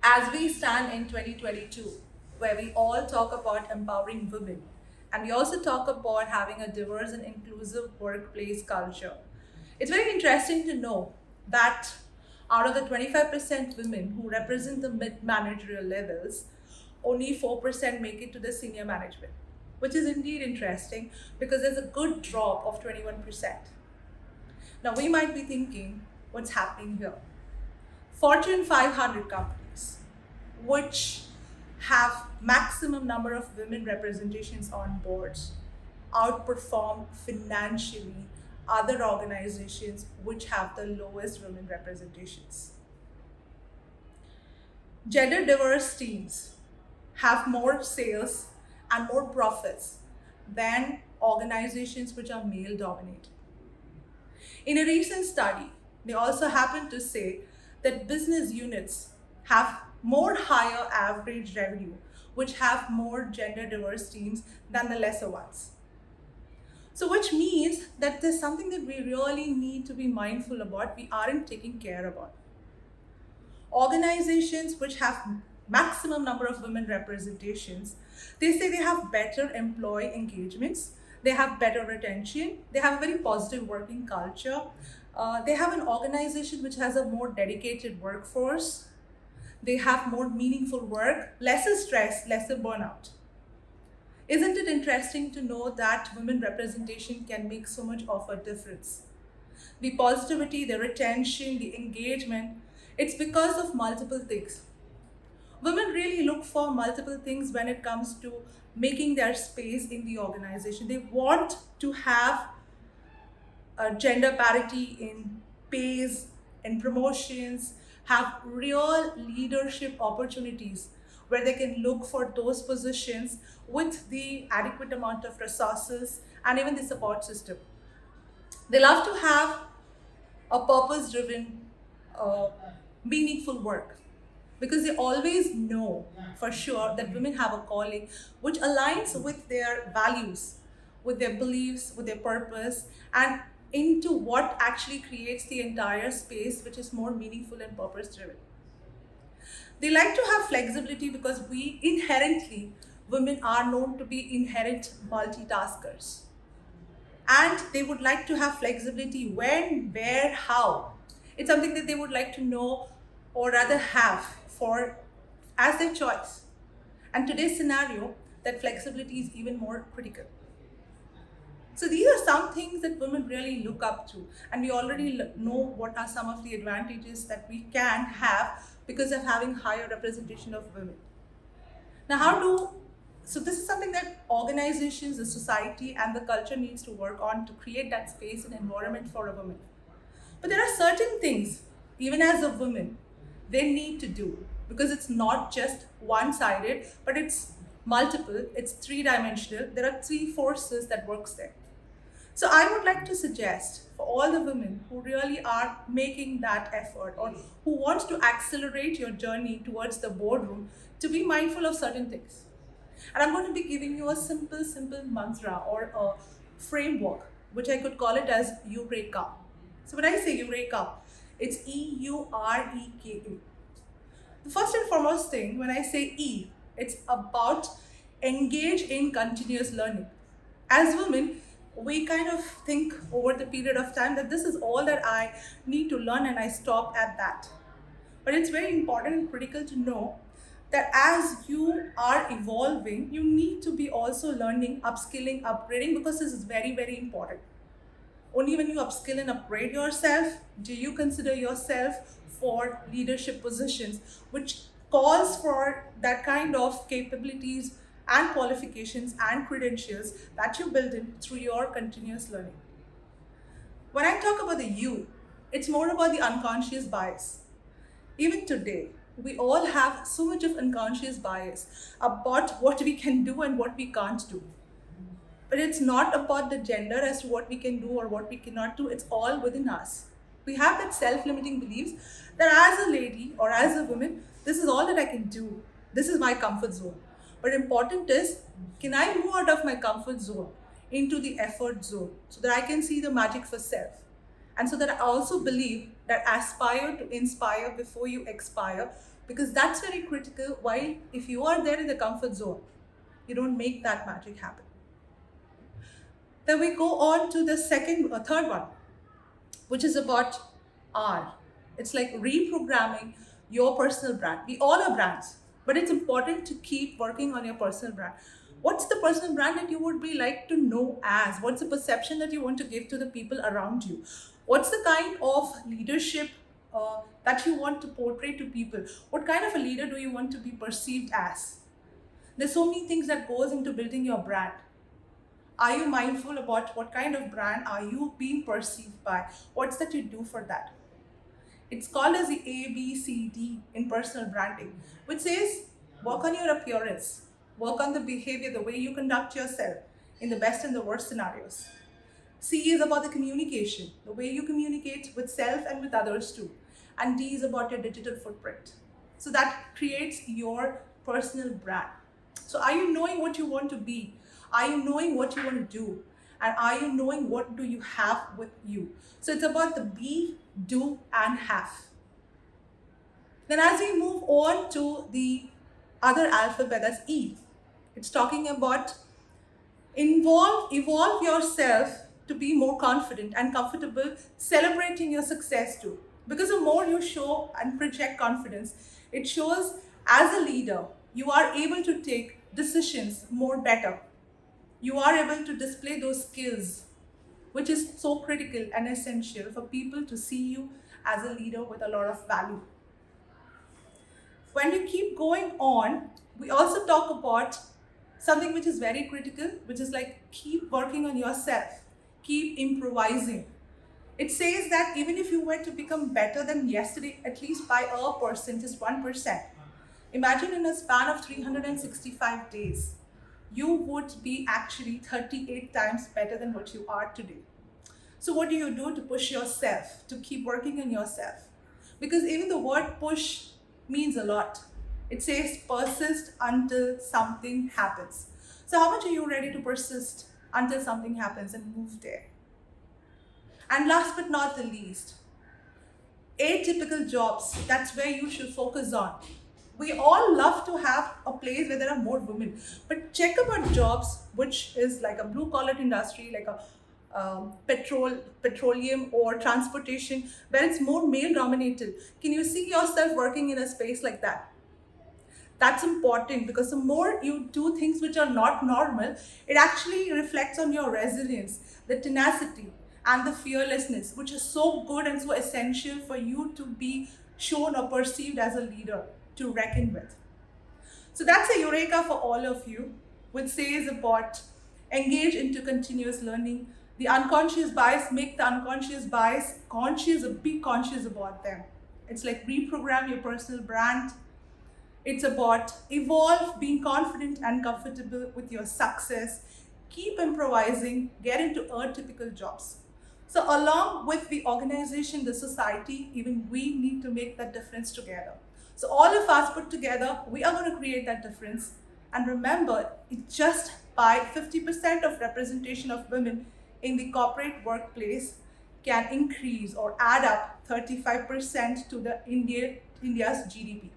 As we stand in 2022, where we all talk about empowering women, and we also talk about having a diverse and inclusive workplace culture, it's very interesting to know that out of the 25% women who represent the mid managerial levels, only 4% make it to the senior management, which is indeed interesting because there's a good drop of 21%. Now, we might be thinking, what's happening here? Fortune 500 companies, which have maximum number of women representations on boards, outperform financially other organizations which have the lowest women representations. Gender diverse teams have more sales and more profits than organizations which are male dominated. In a recent study, they also happened to say that business units have more higher average revenue, which have more gender diverse teams than the lesser ones. So which means that there's something that we really need to be mindful about, we aren't taking care about. Organizations which have maximum number of women representations, they say they have better employee engagements, they have better retention, they have a very positive working culture, they have an organization which has a more dedicated workforce, they have more meaningful work, lesser stress, lesser burnout. Isn't it interesting to know that women representation can make so much of a difference? The positivity, the retention, the engagement, it's because of multiple things. Women really look for multiple things when it comes to making their space in the organization. They want to have a gender parity in pays and promotions, have real leadership opportunities where they can look for those positions with the adequate amount of resources and even the support system. They love to have a purpose-driven, meaningful work because they always know for sure that women have a calling which aligns with their values, with their beliefs, with their purpose, and into what actually creates the entire space which is more meaningful and purpose-driven. They like to have flexibility because women are known to be inherent multitaskers. And they would like to have flexibility when, where, how. It's something that they would like to know or rather have for as their choice. And today's scenario, that flexibility is even more critical. So these are some things that women really look up to, and we already know what are some of the advantages that we can have because of having higher representation of women. Now so this is something that organizations, the society and the culture needs to work on to create that space and environment for a woman. But there are certain things, even as a woman, they need to do because it's not just one-sided, but it's multiple, it's three-dimensional. There are three forces that works there. So I would like to suggest for all the women who really are making that effort or who want to accelerate your journey towards the boardroom to be mindful of certain things. And I'm going to be giving you a simple mantra or a framework, which I could call it as EUREKA. So when I say EUREKA, it's EUREKA. The first and foremost thing, when I say E, it's about engage in continuous learning. As women, we kind of think over the period of time that this is all that I need to learn and I stop at that. But it's very important and critical to know that as you are evolving, you need to be also learning, upskilling, upgrading, because this is very, very important. Only when you upskill and upgrade yourself, do you consider yourself for leadership positions, which calls for that kind of capabilities and qualifications and credentials that you build in through your continuous learning. When I talk about the U, it's more about the unconscious bias. Even today, we all have so much of unconscious bias about what we can do and what we can't do. But it's not about the gender as to what we can do or what we cannot do, it's all within us. We have that self-limiting beliefs that as a lady or as a woman, this is all that I can do. This is my comfort zone. But important is, can I move out of my comfort zone into the effort zone so that I can see the magic for self? And so that I also believe that aspire to inspire before you expire because that's very critical. While if you are there in the comfort zone, you don't make that magic happen. Then we go on to the third one, which is about R. It's like reprogramming your personal brand. We all are brands, but it's important to keep working on your personal brand. What's the personal brand that you would be like to know as? What's the perception that you want to give to the people around you? What's the kind of leadership that you want to portray to people? What kind of a leader do you want to be perceived as? There's so many things that goes into building your brand. Are you mindful about what kind of brand are you being perceived by? What's that you do for that? It's called as the ABCD in personal branding, which says work on your appearance, work on the behavior, the way you conduct yourself in the best and the worst scenarios. C is about the communication, the way you communicate with self and with others too. And D is about your digital footprint. So that creates your personal brand. So are you knowing what you want to be? Are you knowing what you want to do? And are you knowing what do you have with you? So it's about the be, do, and have. Then as we move on to the other alphabet, that's E. It's talking about evolve yourself to be more confident and comfortable celebrating your success too. Because the more you show and project confidence, it shows as a leader, you are able to take decisions more better. You are able to display those skills, which is so critical and essential for people to see you as a leader with a lot of value. When we keep going on, we also talk about something which is very critical, which is like keep working on yourself, keep improvising. It says that even if you were to become better than yesterday, at least by a percent, just 1%, imagine in a span of 365 days, you would be actually 38 times better than what you are today. So what do you do to push yourself, to keep working on yourself? Because even the word push means a lot. It says persist until something happens. So how much are you ready to persist until something happens and move there? And last but not the least, atypical jobs, that's where you should focus on. We all love to have a place where there are more women, but check about jobs which is like a blue collar industry, like a petroleum or transportation, where it's more male dominated. Can you see yourself working in a space like that? That's important, because the more you do things which are not normal, it actually reflects on your resilience, the tenacity and the fearlessness, which is so good and so essential for you to be shown or perceived as a leader to reckon with. So that's a Eureka for all of you, which says about engage into continuous learning. The unconscious bias, make the unconscious bias conscious, or be conscious about them. It's like reprogram your personal brand. It's about evolve, being confident and comfortable with your success. Keep improvising, get into atypical jobs. So along with the organization, the society, even we need to make that difference together. So all of us put together, we are going to create that difference. And remember, it's just by 50% of representation of women in the corporate workplace can increase or add up 35% to India's GDP.